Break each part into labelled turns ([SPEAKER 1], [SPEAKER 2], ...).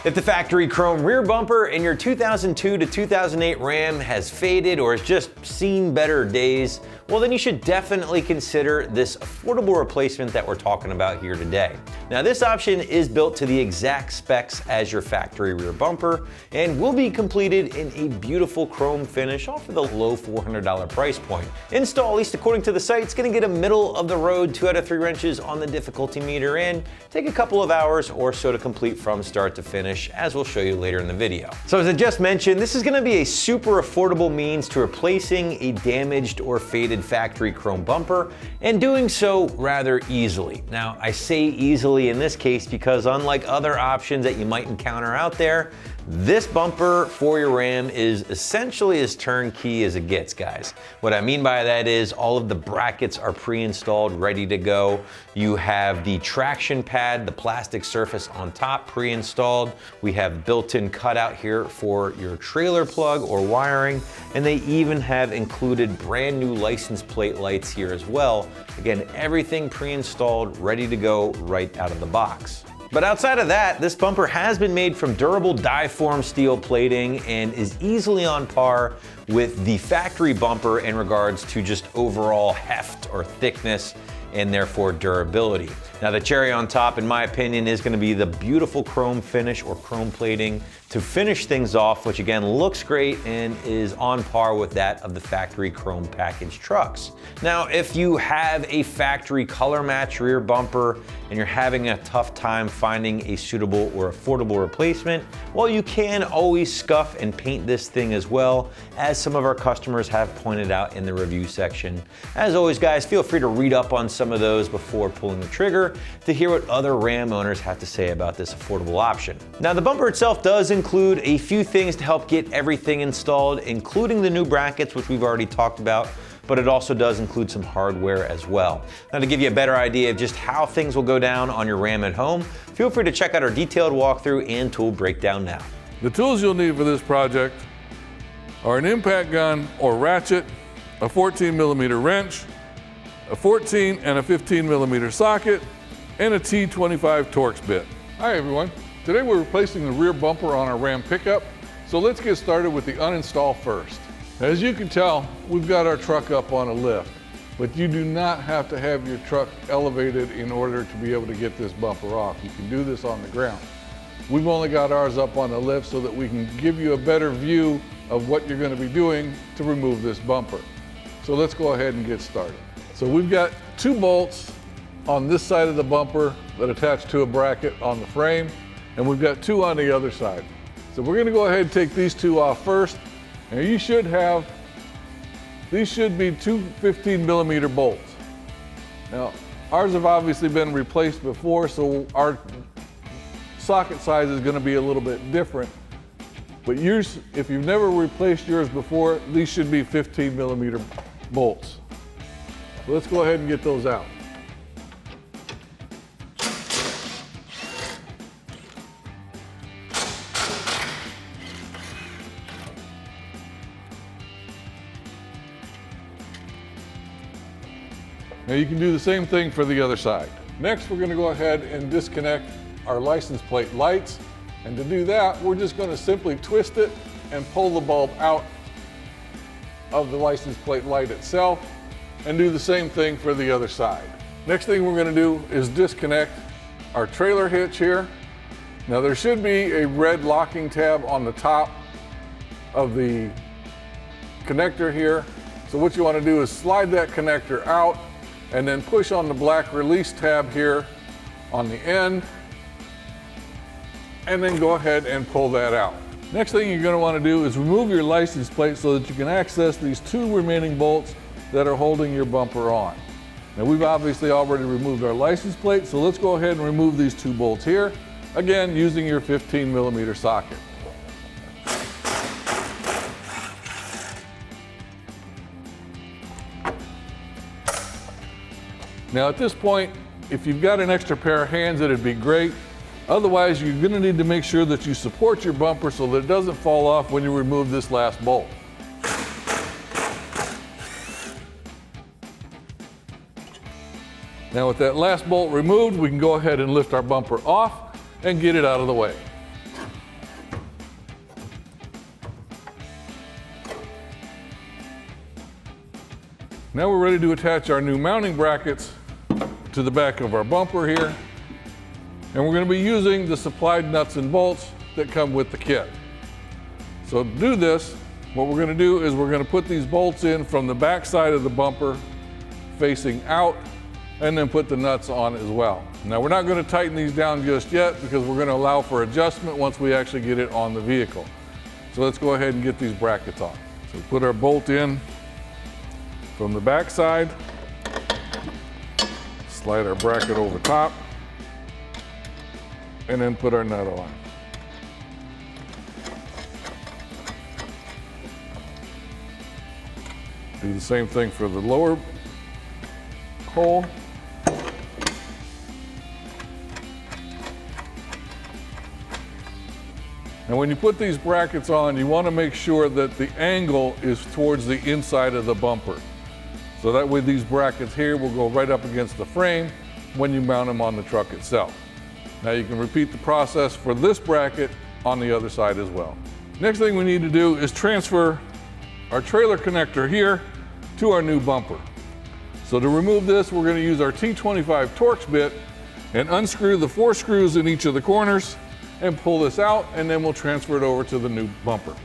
[SPEAKER 1] If the factory chrome rear bumper in your 2002 to 2008 Ram has faded or has just seen better days, well then you should definitely consider this affordable replacement that we're talking about here today. Now this option is built to the exact specs as your factory rear bumper and will be completed in a beautiful chrome finish off of the low $400 price point. Install, at least according to the site, it's going to get a middle of the road 2 out of 3 wrenches on the difficulty meter and take a couple of hours or so to complete from start to finish, as we'll show you later in the video. So as I just mentioned, this is going to be a super affordable means to replacing a damaged or faded factory chrome bumper, and doing so rather easily. Now I say easily in this case because unlike other options that you might encounter out there, this bumper for your Ram is essentially as turnkey as it gets, guys. What I mean by that is all of the brackets are pre-installed, ready to go. You have the traction pad, the plastic surface on top pre-installed. We have built-in cutout here for your trailer plug or wiring, and they even have included brand new license plate lights here as well. Again, everything pre-installed, ready to go right out of the box. But outside of that, this bumper has been made from durable die-form steel plating and is easily on par with the factory bumper in regards to just overall heft or thickness and therefore durability. Now the cherry on top, in my opinion, is going to be the beautiful chrome finish or chrome plating to finish things off, which again looks great and is on par with that of the factory chrome package trucks. Now if you have a factory color match rear bumper and you're having a tough time finding a suitable or affordable replacement, well, you can always scuff and paint this thing as well, as some of our customers have pointed out in the review section. As always, guys, feel free to read up on some of those before pulling the trigger to hear what other Ram owners have to say about this affordable option. Now the bumper itself does include a few things to help get everything installed, including the new brackets, which we've already talked about, but it also does include some hardware as well. Now to give you a better idea of just how things will go down on your Ram at home, feel free to check out our detailed walkthrough and tool breakdown now.
[SPEAKER 2] The tools you'll need for this project are an impact gun or ratchet, a 14mm wrench, a 14 and a 15mm socket, and a T25 Torx bit. Hi everyone. Today we're replacing the rear bumper on our Ram pickup, so let's get started with the uninstall first. As you can tell, we've got our truck up on a lift, but you do not have to have your truck elevated in order to be able to get this bumper off. You can do this on the ground. We've only got ours up on the lift so that we can give you a better view of what you're going to be doing to remove this bumper. So let's go ahead and get started. So we've got 2 bolts on this side of the bumper that attach to a bracket on the frame, and we've got 2 on the other side. So we're going to go ahead and take these 2 off first. Now you should have, these should be 2 15mm bolts. Now ours have obviously been replaced before, so our socket size is going to be a little bit different. But yours, if you've never replaced yours before, these should be 15mm bolts. So let's go ahead and get those out. Now you can do the same thing for the other side. Next, we're going to go ahead and disconnect our license plate lights. And to do that, we're just going to simply twist it and pull the bulb out of the license plate light itself, and do the same thing for the other side. Next thing we're going to do is disconnect our trailer hitch here. Now there should be a red locking tab on the top of the connector here. So what you want to do is slide that connector out and then push on the black release tab here on the end, and then go ahead and pull that out. Next thing you're going to want to do is remove your license plate so that you can access these 2 remaining bolts that are holding your bumper on. Now we've obviously already removed our license plate, so let's go ahead and remove these 2 bolts here, again using your 15mm socket. Now at this point, if you've got an extra pair of hands, it'd be great. Otherwise, you're going to need to make sure that you support your bumper so that it doesn't fall off when you remove this last bolt. Now with that last bolt removed, we can go ahead and lift our bumper off and get it out of the way. Now we're ready to attach our new mounting brackets to the back of our bumper here. And we're going to be using the supplied nuts and bolts that come with the kit. So to do this, what we're going to do is we're going to put these bolts in from the back side of the bumper facing out, and then put the nuts on as well. Now we're not going to tighten these down just yet because we're going to allow for adjustment once we actually get it on the vehicle. So let's go ahead and get these brackets on. So put our bolt in from the back side, slide our bracket over top, and then put our nut on. Do the same thing for the lower hole. And when you put these brackets on, you want to make sure that the angle is towards the inside of the bumper. So that way these brackets here will go right up against the frame when you mount them on the truck itself. Now you can repeat the process for this bracket on the other side as well. Next thing we need to do is transfer our trailer connector here to our new bumper. So to remove this, we're going to use our T25 Torx bit and unscrew the 4 screws in each of the corners and pull this out, and then we'll transfer it over to the new bumper.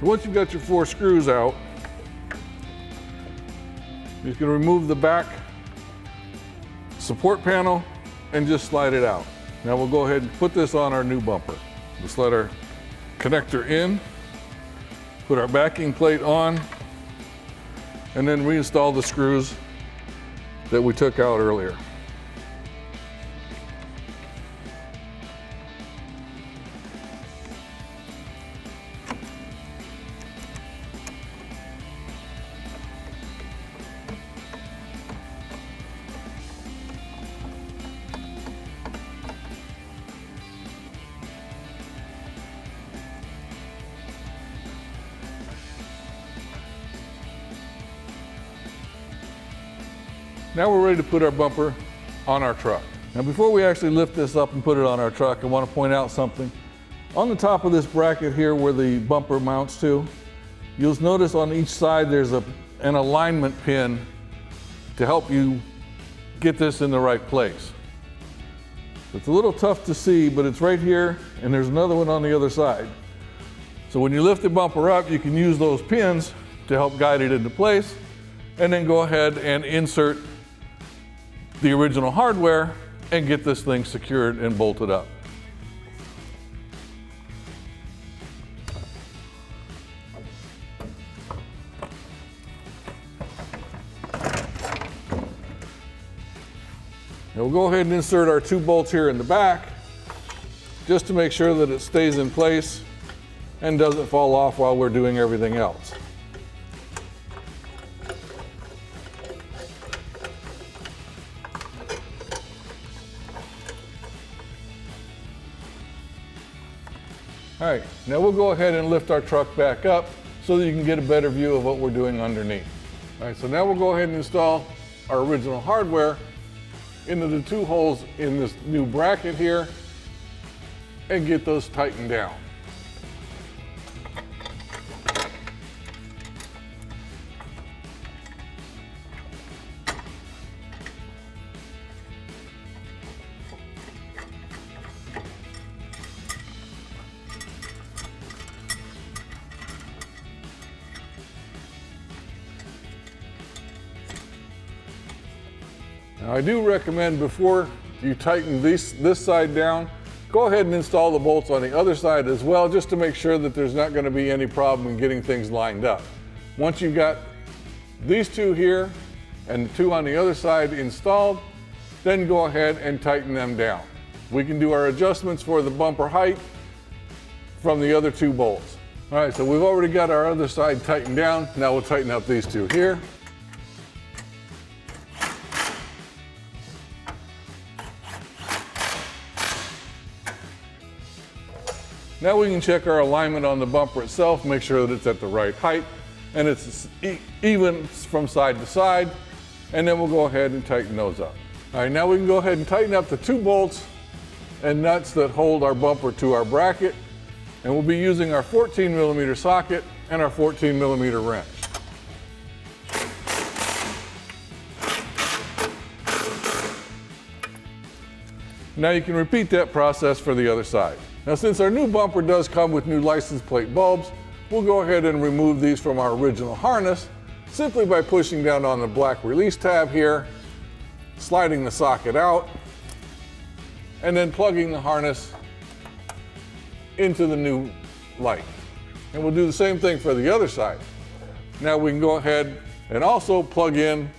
[SPEAKER 2] Once you've got your 4 screws out, you can remove the back support panel and just slide it out. Now we'll go ahead and put this on our new bumper. We'll slide our connector in, put our backing plate on, and then reinstall the screws that we took out earlier. Now we're ready to put our bumper on our truck. Now before we actually lift this up and put it on our truck, I want to point out something. On the top of this bracket here where the bumper mounts to, you'll notice on each side there's an alignment pin to help you get this in the right place. It's a little tough to see, but it's right here, and there's another one on the other side. So when you lift the bumper up, you can use those pins to help guide it into place, and then go ahead and insert the original hardware and get this thing secured and bolted up. Now we'll go ahead and insert our 2 bolts here in the back just to make sure that it stays in place and doesn't fall off while we're doing everything else. All right, now we'll go ahead and lift our truck back up so that you can get a better view of what we're doing underneath. All right, so now we'll go ahead and install our original hardware into the 2 holes in this new bracket here and get those tightened down. Now I do recommend before you tighten this side down, go ahead and install the bolts on the other side as well, just to make sure that there's not going to be any problem in getting things lined up. Once you've got these 2 here and the 2 on the other side installed, then go ahead and tighten them down. We can do our adjustments for the bumper height from the other 2 bolts. All right, so we've already got our other side tightened down. Now we'll tighten up these 2 here. Now we can check our alignment on the bumper itself, make sure that it's at the right height and it's even from side to side, and then we'll go ahead and tighten those up. All right, now we can go ahead and tighten up the 2 bolts and nuts that hold our bumper to our bracket, and we'll be using our 14mm socket and our 14mm wrench. Now you can repeat that process for the other side. Now since our new bumper does come with new license plate bulbs, we'll go ahead and remove these from our original harness simply by pushing down on the black release tab here, sliding the socket out, and then plugging the harness into the new light. And we'll do the same thing for the other side. Now we can go ahead and also plug in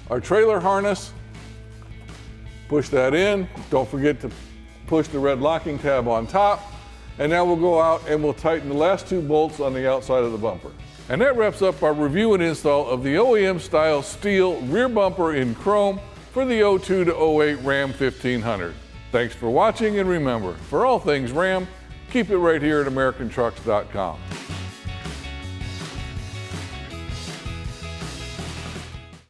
[SPEAKER 2] our trailer harness, push that in, don't forget to push the red locking tab on top, and now we'll go out and we'll tighten the last 2 bolts on the outside of the bumper. And that wraps up our review and install of the OEM style steel rear bumper in chrome for the 02 to 08 Ram 1500. Thanks for watching, and remember, for all things Ram, keep it right here at AmericanTrucks.com.